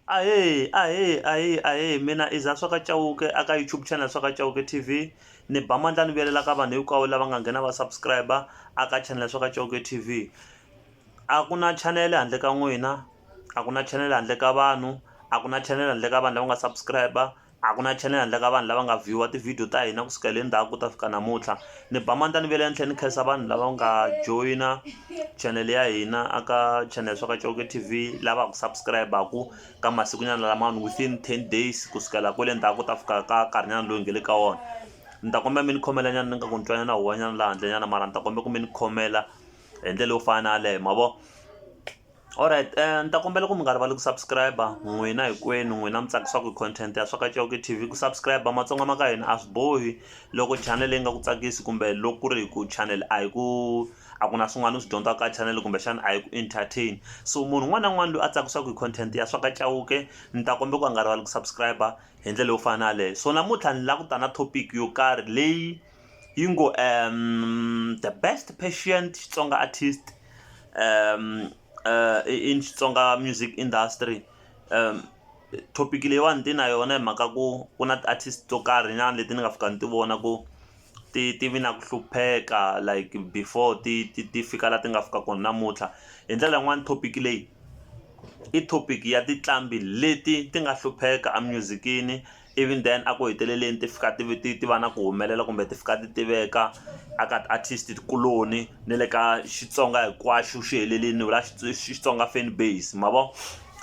Ahe, mina iza Swaka Chauke aka YouTube channel Swaka Chauke TV. Ni ba mandla ni vuyelela ka vanhu hinkwavo lava nga nghena va subscriber aka channel Swaka Chauke TV. A ku na channel handle ka n'wina, a ku na channel handle ka vanhu, a ku na channel handle ka vanhu lava nga subscriber, a ku na channel handle ka vanhu lava nga viewer ti-video ta hina kusukela endzhaku ta fika namuntlha. Ni ba mandla ni vuyelela ni tlhela ni khensa vanhu lava nga joyina channel ya hina aka channel Swaka Chauke TV, lava ku subscribe-aku ka masikunyana lamawani within 10 days kusukela kwele ndzhaku ta fika ka nkarhinyana lowu hi nge le ka wona. Ni ta kombela mi ni khomela nyana ni nga ku ni twanana huwanyana laha handle nyana, mara ni ta kombela ku mi ni khomela hi ndlela yo fana na yaleyo mavo. Alright, ni ta kombela ku mi nga rivali ku subscribe n'wina hinkwenu, n'wina mi tsakisiwaka hi content ya Swaka Chauke TV. Ku subscribe matsonga ma ka hina a swi bohi loko channel leyi nga ku tsakisi, kumbe loko ku ri ku channel a ku na swin'wana swi dyondzaka ka channel kumbe xana a hi ku entertain. So munhu un'wana na un'wana loyi a tsakisiwaka hi content ya Swaka Chauke ni ta kombela ku a nga rivali ku subscribe hi ndlela yo fana na yaleyo. So namuntlha ni lava ku ta na topic yo karhi leyi yi ngo the best Persian Xitsonga artist in Xitsonga music industry. Topic leyiwani ti na yona hi mhaka ku na ti-artist to karhi nyana leti ni nga fika ni ti vona ku ti vi na ku hlupheka like before ti fika la ti nga fika kona namuntlha. Hi ndlela yin'wani topic leyi i topic ya tinqambi leti ti nga hlupheka a musicini, even then a ku heteleleni ti fika ti va na ku humelela kumbe ti fika ti tiveka aka ti-artist tikuloni ni le ka Xitsonga hinkwaxo xi heleleni, ni vula Xitsonga fan base mavo.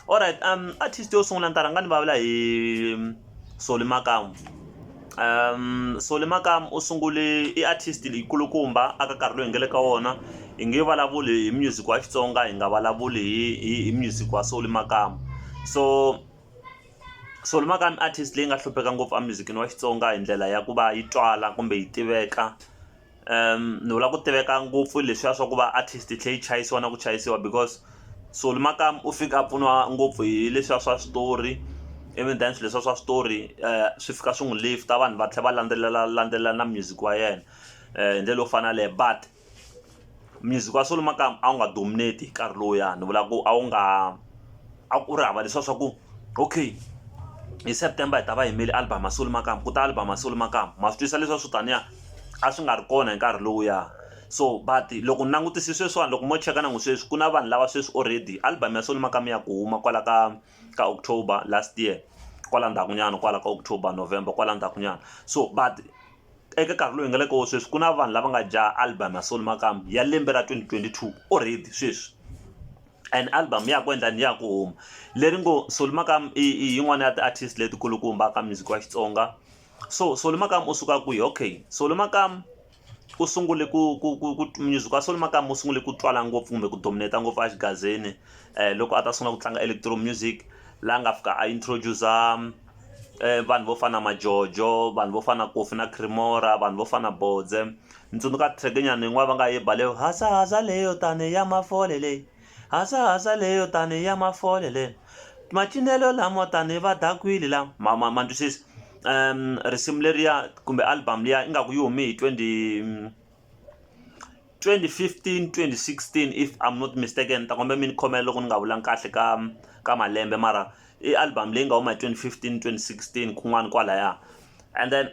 Alright, artist yo sungula ni ta rhanga ni vulavula hi Makamu. Makamu u sungule i artist leyi kulukumba aka nkarhi loyi hi nga le ka wona. Hi nge vulavuli hi music wa Xitsonga, hi nga vulavuli hi music wa Makamu. So Makamu artist leyi nga hlupheka ngopfu a musicini wa Xitsonga hi ndlela ya ku va yi twala kumbe yi tiveka. Ni vula ku tiveka ngopfu leswiya swa ku va artist yi tlhe yi chayisiwa na ku chayisiwa, because Makamu u fika a pfuniwa ngopfu hi leswiya swa story, even then leswiya swa story swi fika swi n'wi lifta, vanhu va tlhela va landzelela na music wa yena hi ndlela yo fana na leyo. But music wa Makamu a wu nga dominate hi nkarhi lowuya, ni vula ku a ku ri hava leswiya swa ku okay hi September hi ta va yimele album ya Makamu, ku ta album ya Makamu, ma swi twisisa leswiya swo taniya a swi nga ri kona hi nkarhi lowuya. So but loko ni langutise sweswiwani, loko mo cheka na n'wi sweswi ku na vanhu lava sweswi already album ya Makamu ya ku huma kwala ka October last year, kwala ndzhaku nyana, kwala ka October November kwala ndzhaku nyana. So but eka nkarhi lowu hi nga le ka wo sweswi ku na vanhu lava nga jaha album ya Makamu ya lembe ra 2022 already sweswi, and album ya ku endla ni ya ku huma leri ngo Makamu i yin'wana ya ti-artist leti kulukumba ka music wa Xitsonga. So Makamu u suka kwihi? Okay, Makamu u sungule ku music wa Makamu u sungule ku twala ngopfu kumbe ku dominate ngopfu a xigazeni loko a ta sungula ku tlanga electro music, laha nga fika a introduce vanhu vo fana na Majojo, vanhu vo fana na Kofi na Cremora, vanhu vo fana na Bodze. Ni tsundzuka track-nyana yin'wana va nga yeba leyo hasa leyo tani ya mafole leyi, hasa leyo tani ya mafole leyi, macinelo lamo tani va dakwile la ma twisisi. Risimu leriya kumbe album liya ingaku yi hume hi 2015 2016 if I'm not mistaken. Ta kombe mi ni khomela loko ni nga vulangi kahle ka malembe, mara i album leyi nga huma hi 2015 2016 kun'wana kwalaya. And then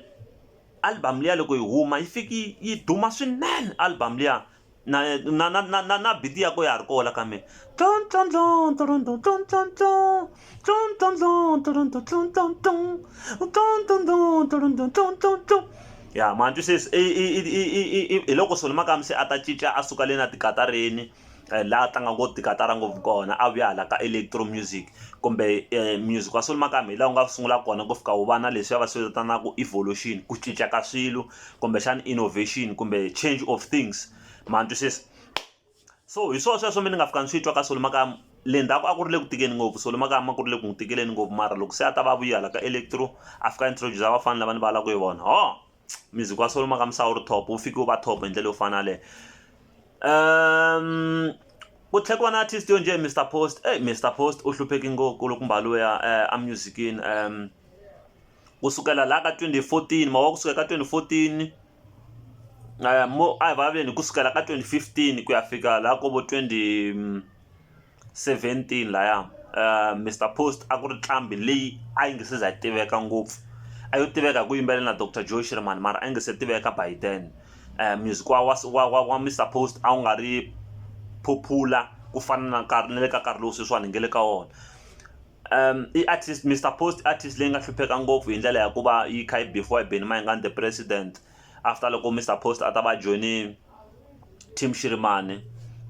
album liya loko yi huma yi fiki yi duma swinene album liya, na beat ya ko ya ha ri kola ka mina. Ya ma twisisi hi loko Makamu se a ta cinca a suka le na tikatareni laha tlanga ngopfu tikatara ngopfu kona, a vuya hala ka electro music kumbe music wa Makamu hi laha u nga sungula kona ku fika wu va na leswi va swi vitanaka evolution, ku cinca ka swilo kumbexana innovation kumbe change of things, ma twisisi. So hi sweswo mina ni nga fika ni swi twa ka Makamu le ndzhaku a ku ri le ku tikeni ngopfu. Makamu a ku ri le ku n'wi tikeleni ngopfu, mara loko se a ta va vuya hala ka electro a fika introduce vafana lava ni valaka hi vona, music wa Makamu sa wu ri top, wu fike wu va top hi ndlela yo fana leyo. Ku tlhela ku va na artist yo njhe Mr Post. Mr Post u hlupheki ngopfu loko mbaloya a musicini kusukela laha ka 2014, ma wa kusukela ka 2014 mo a hi vulavuleni kusukela ka 2015 ku ya fika laha ko vo 2017 laya Mr Post a ku ri nqambi leyi a yi nge se za tiveka ngopfu, a yo tiveka hi ku yimbelela na Dr Joe Shirimani mara a yi nge se tiveka by then. Music wa Mr Post a wu nga ri popular ku fana na nkarhi na le ka nkarhi lowu sweswiwani hi nge le ka wona. I artist Mr Post artist leyi nga hlupheka ngopfu hi ndlela ya ku va yi kha yi beefiwa hi Benny Mayengani the president after loko Mr Post a ta va joine team Shirimani.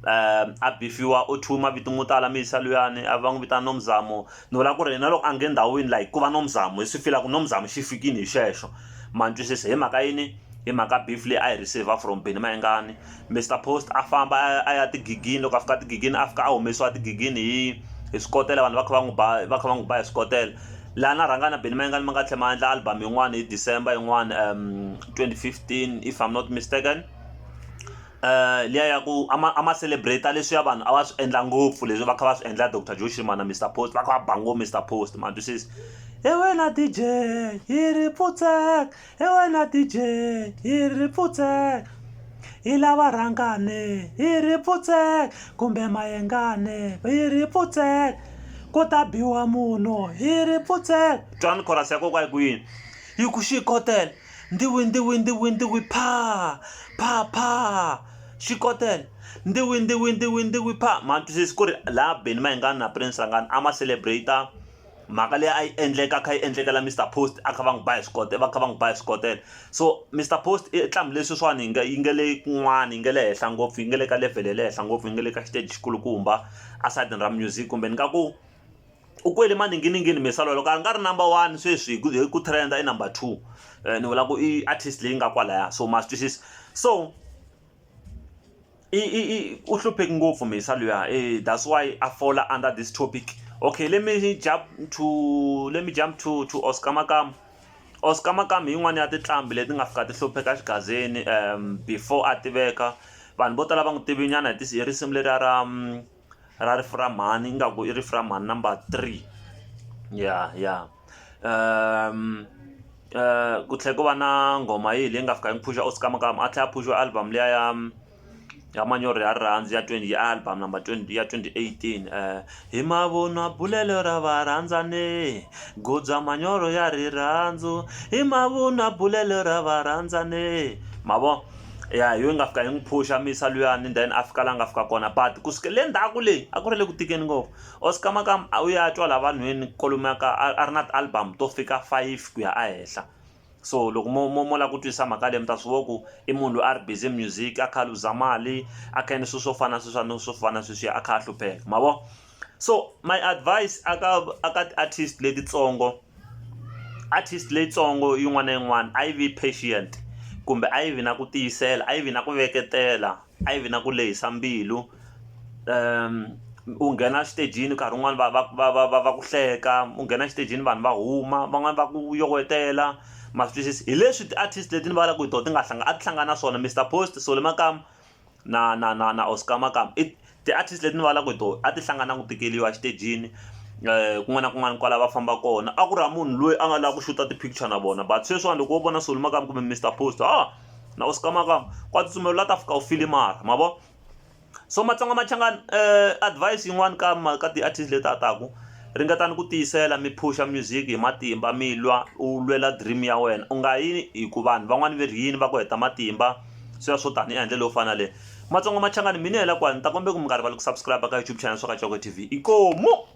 A beefiwa o thuma mavito mo tala misa luyani a va n'wi vitana Nomzamo, ni vula ku ri na loko a nge ndhawini like ku va Nomzamo hi swi fila ku Nomzamo xi fikini hi xexo, ma twisisa hi mhaka yini, hi mhaka beef leyi a yi receive from Benny Mayengani. Mr Post a famba a ya tigigini, loko a fika tigigini a fika a humesiwa tigigini hi swikotela, vanhu va kha va n'wi ba hi swikotela. Laha na rhanga na Benny Mayengani ma nga tlhela ma endla album yin'wana hi December yin'wana 2015 if I'm not mistaken. Liya ya ku ama celebrate leswiya vanhu a va swi endla ngopfu leswi va kha va swi endla Dr Joe Shirimani na Mr Post va kha va ba ngopfu Mr Post, ma twisisa. Hi wena DJ hi ri pfutseka, hi wena DJ hi ri pfutseka, hi lava rhangane hi ri pfutseka kumbe Mayengani hi ri pfutseka, ku ta biwa munhu hi ri pfutseka. Twani chorus ya kokwa hi kwini, hi ku xikotela ndiwi pha xikotela ndiwi pha, ma twisisi ku ri laha Benny Mayengani na Prince Rangani a ma celebrate mhaka leyi a yi endleka kha yi endlekela Mr Post a kha va n'wi ba hi swikotela, va kha va n'wi ba hi swikotela. So Mr Post i nqambi leswiwani yi nge le kun'wana yi nge le henhla ngopfu, yi nge le ka level ya le henhla ngopfu, yi nge le ka xiteji xikulukumba asayitini ra music, kumbe ni nga ku u kwele maninginingini misalo loko a nga ri number 1 sweswi hi ku trenda i number 2. Ni vula ku i artist leyi nga kwalaya, so ma swi twisisa. So u hlupheki ngopfu misa luya, that's why I fall under this topic. Okay, let me jump to Oscar Makamu. Oscar Makamu hi yin'wana ya tinqambi leti nga fika ti hlupheka xigazeni before a tiveka. Vanhu vo tala va n'wi tivi nyana hi risimu leriya ra Riframani, ingaku i Riframani number 3. Ku tlhela ku va na nghoma yihi leyi nga fika yi n'wi phusha Oscar Makamu a tlhela a phusha album liya ya manyoro ya rirhandzu ya album number 20 ya 2018. Hi mavunwa bulelo ra varandzani, gubya manyoro ya rirhandzu, hi mavunwa bulelo ra varandzani, ma vo ya hi nga fika yi n'wi phusha misa luyani, then a fika la nga fika kona. But ku suka le ndzhaku leyi a ku ri le ku tikeni ngopfu. Oscar Makamu u ya twa la vanhwini kwalomu ka a ri na ti-album to fika 5 ku ya a henhla. So loko mo la ku twisisa mhaka leyi mi ta swi vona ku i munhu loyi a ri busy music, a kha luza mali, a kha endla swilo swo fana swo fana sweswiya, a kha a hlupheka, ma vo. So my advice aka ti-artist letitsongo, artist leyitsongo yin'wana na yin'wana a yi vi patient, kumbe a yi vi na ku tiyisela, a yi vi na ku veketela, a yi vi na ku lehisa mbilu. U nghena xitejini nkarhi wun'wani va ku hleka, u nghena xitejini vanhu va huma, van'wani va ku yogotela, ma swi twisisi. Hi leswi ti-artist leti ni vulaka ku hi tona a ti hlangana na swona Mr Post, Solly Makamu na Oscar Makamu. I ti-artist leti ni vulaka hi tona a ti hlangana ku tikeliwa xitejini kun'wana na kun'wana kwala va famba kona. A ku ri munhu loyi a nga lava ku xuta ti-picture na vona, but sweswiwani loko wo vona Solly Makamu kumbe Mr Post na Oscar Makamu kwa tsutsumela la ta fika u filimara, ma vo. So Matsonga Machangani, advice yin'wana ka ti-artist leti ataku, ringetani ku tiyisela mi phusha music hi matimba, mi lwa u lwela dream ya wena, u nga yi hi ku vanhu van'wani va ri yini va ku heta matimba sweswo swo tani endle lowu fana le. Matsonga Machangani mi ni hela kwani, ni ta kombela ku mi nga rivali ku subscribe ka YouTube channel swa ka Choko TV. Ikomo.